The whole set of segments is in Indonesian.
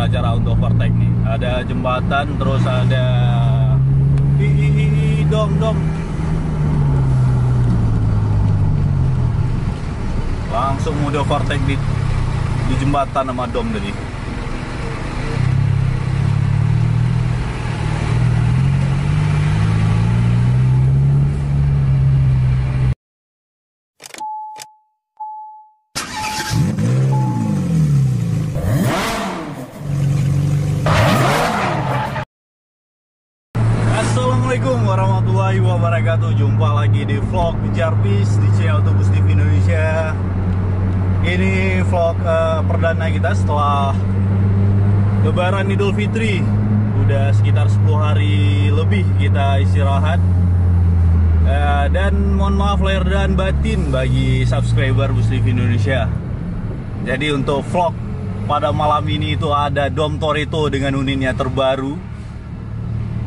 cara untuk overtake nih. Ada jembatan, terus ada dom. Langsung udah overtake di jembatan sama dom tadi. Assalamualaikum warahmatullahi wabarakatuh. Jumpa lagi di vlog Kejar Bis di channel Autobus TV Indonesia. Ini vlog perdana kita setelah Lebaran Idul Fitri. Udah sekitar 10 hari lebih kita istirahat. Dan mohon maaf lahir dan batin bagi subscriber Bus TV Indonesia. Jadi untuk vlog pada malam ini itu ada Dom Toretto dengan unitnya terbaru.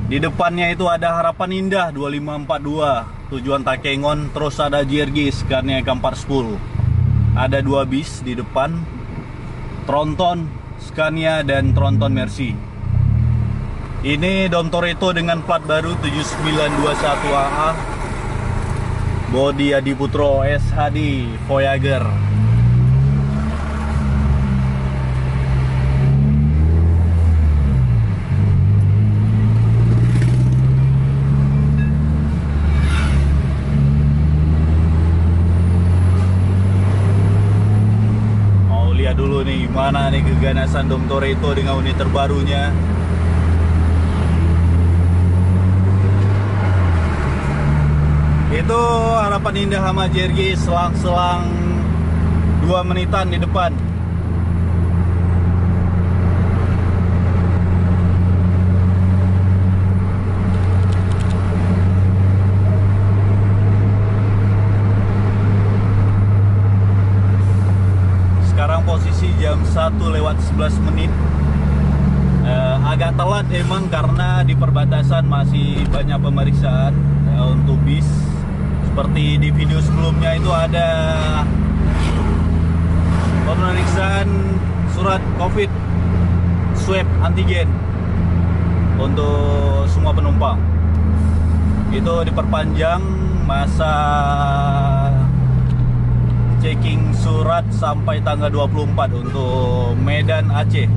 Di depannya itu ada Harapan Indah 2542 tujuan Takengon, terus ada JRG Scania K410. Ada 2 bis di depan, Tronton Scania dan Tronton Mercy. Ini Dom Toretto dengan plat baru 7921AA, bodi Adiputro SHD Voyager. Dulu nih gimana nih keganasan Dom Toretto dengan unit terbarunya. Itu Harapan Indah sama JRG selang-selang 2 menitan di depan. Posisi jam 1:11. Agak telat emang karena di perbatasan masih banyak pemeriksaan untuk bis. Seperti di video sebelumnya itu ada pemeriksaan surat COVID swab antigen untuk semua penumpang. Itu diperpanjang masa checking surat sampai tanggal 24 untuk Medan Aceh.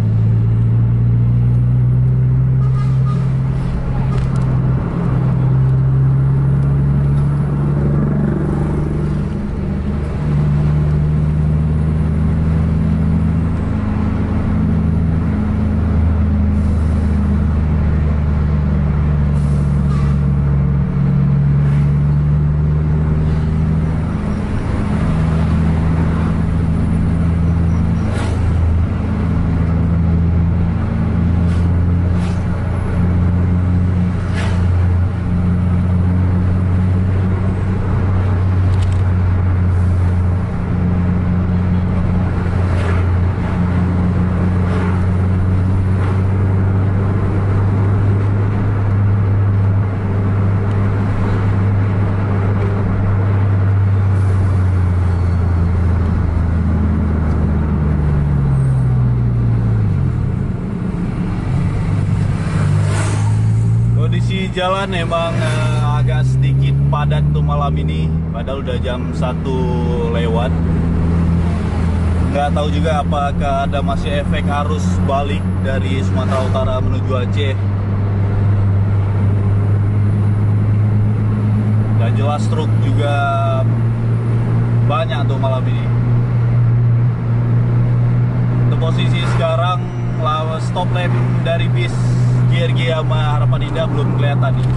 Jalan emang agak sedikit padat tuh malam ini, padahal udah jam 1 lewat. Nggak tahu juga apakah ada masih efek arus balik dari Sumatera Utara menuju Aceh. Nggak jelas, truk juga banyak tuh malam ini. Untuk posisi sekarang stop lamp dari bis JRG sama Harapan Indah belum kelihatan nih.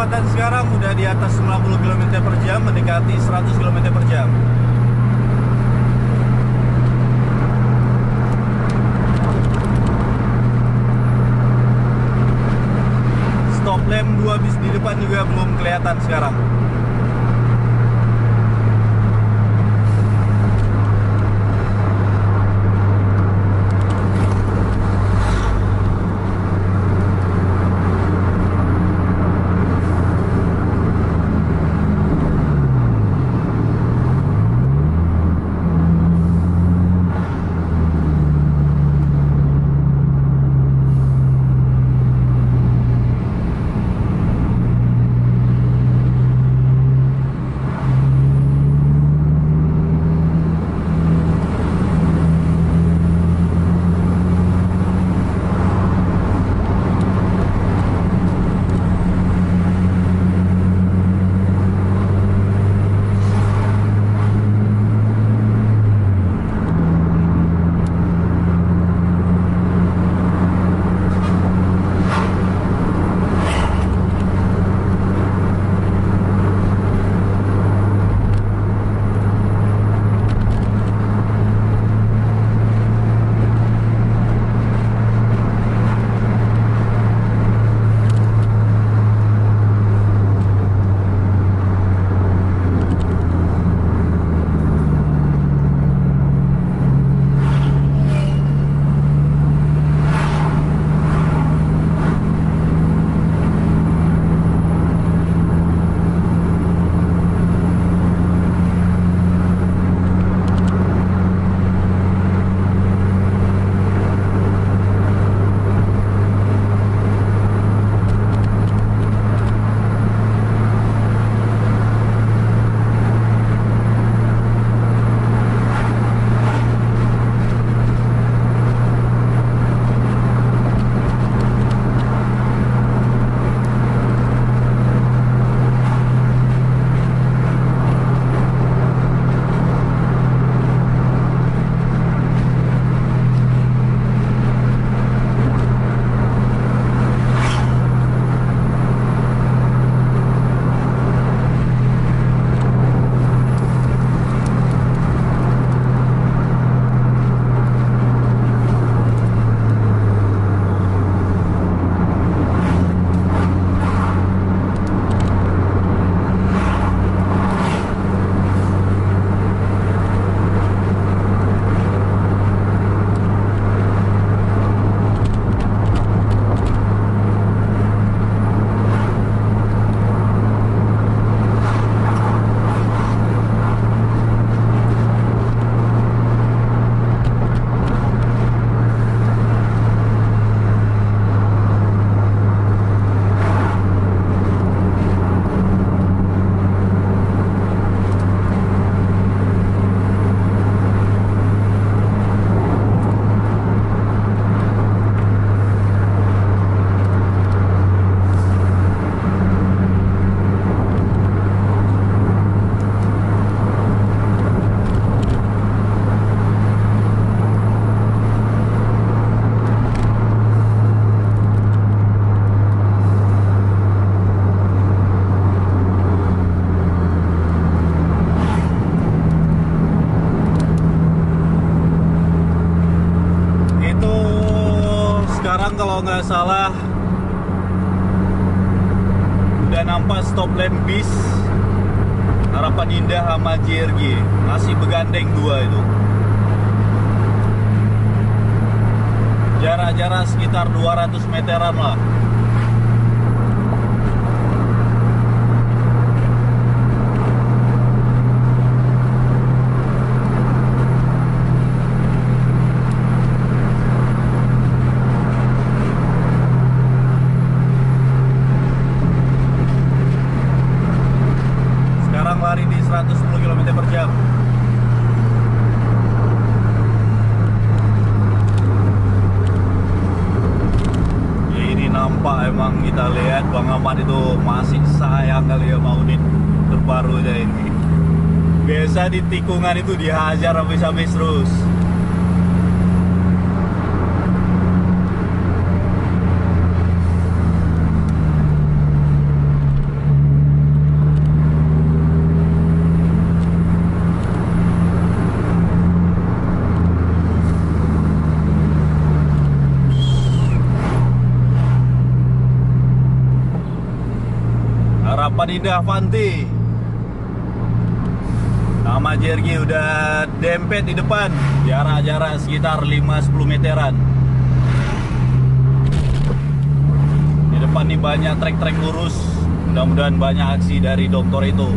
kecepatan sekarang udah di atas 90 km per jam, mendekati 100 km per jam. Stop lamp 2 bis di depan juga belum kelihatan sekarang. Kalau nggak salah udah nampak stop lamp bis Harapan Indah sama JRG, masih begandeng dua itu. Jarak-jarak sekitar 200 meteran lah. Lari di 110 km per jam. Ya, ini nampak emang kita lihat Bang Ahmad itu masih sayang kali ya mau unit terbarunya ini. Biasa di tikungan itu dihajar habis-habis terus. Harapan Indah Avanti. Sama JRG udah dempet di depan, jarak-jarak sekitar 5-10 meteran. Di depan nih banyak trek-trek lurus. Mudah-mudahan banyak aksi dari Dom Toretto.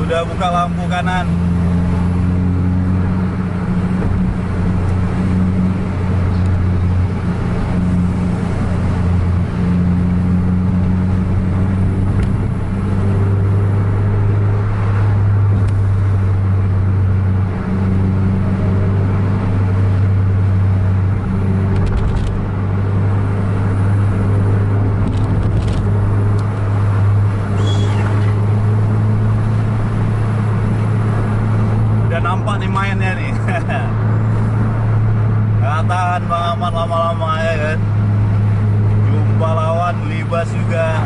Udah buka lampu kanan. Nampak nih mainnya nih. Gak tahan Bang Aman lama-lama ya kan. Jumpa lawan libas juga.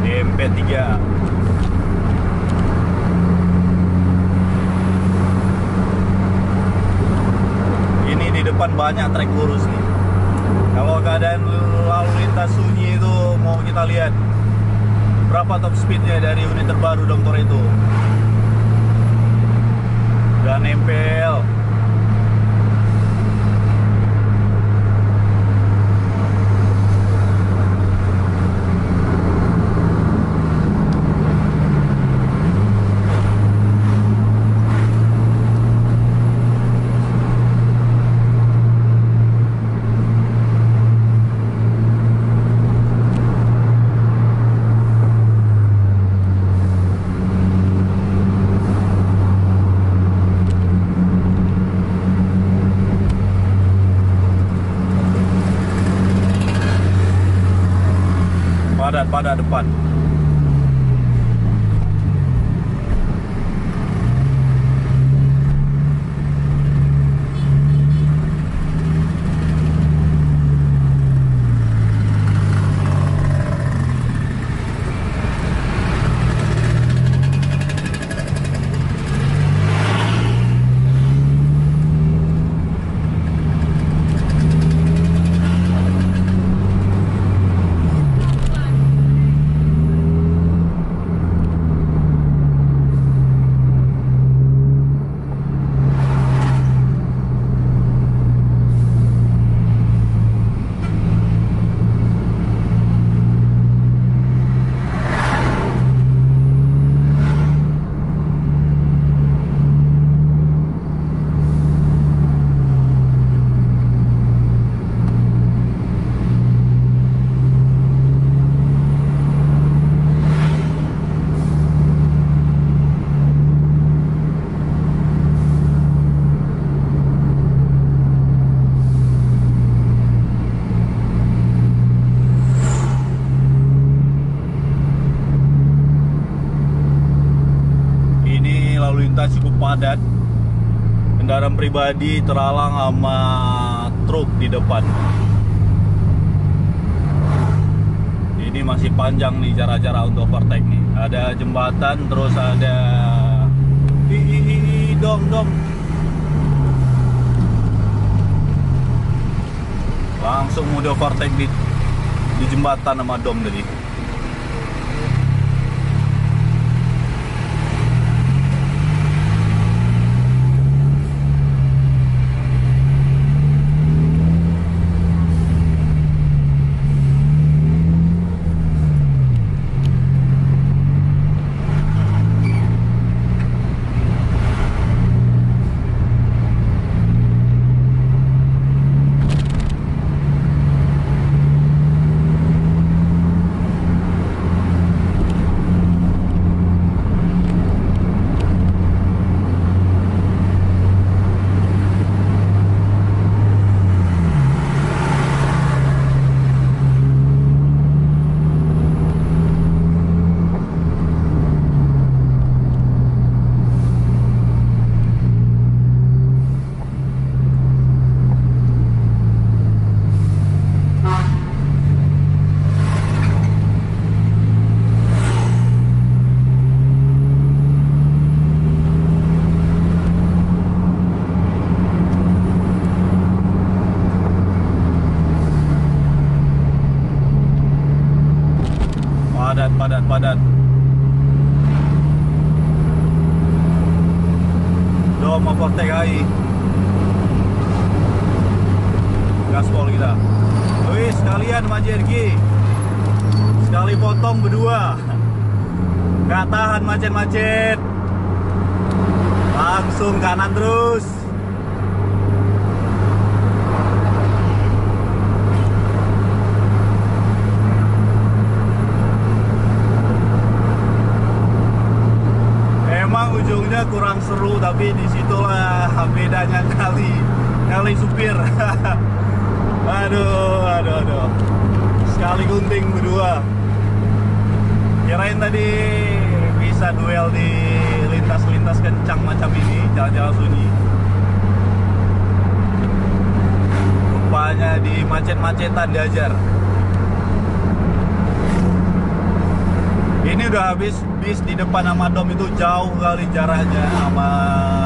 MP3. Ini di depan banyak trek lurus nih. Kalau keadaan lalu lintas sunyi itu mau kita lihat berapa top speednya dari unit terbaru Dom Toretto. Dan nempel. Padat pada depan. Lalu lintas cukup padat, kendaraan pribadi terhalang sama truk di depan. Ini masih panjang nih cara-cara untuk overtake nih. Ada jembatan, terus ada dom. Langsung udah overtake di jembatan sama dom tadi. Padat. Dom overtake lagi. Gaspol kita. Wih, sekalian Majergi. Sekali potong berdua. Gak tahan macet-macet. Langsung kanan terus. Ujungnya kurang seru, tapi disitulah bedanya kali supir. aduh, sekali gunting berdua. Kirain tadi bisa duel di lintas kencang macam ini, jalan-jalan sunyi. Rupanya di macet-macetan diajar. Ini udah habis bis di depan sama dom itu jauh kali jaraknya sama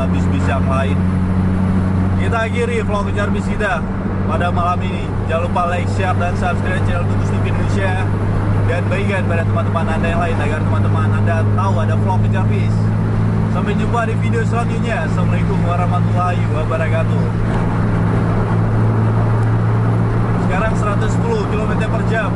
bis-bis yang lain. Kita akhiri vlog kejar bis kita pada malam ini. Jangan lupa like, share, dan subscribe channel Tutus TV Indonesia. Dan bagikan pada teman-teman Anda yang lain agar teman-teman Anda tahu ada vlog kejar bis. Sampai jumpa di video selanjutnya. Assalamualaikum warahmatullahi wabarakatuh. Sekarang 110 km per jam.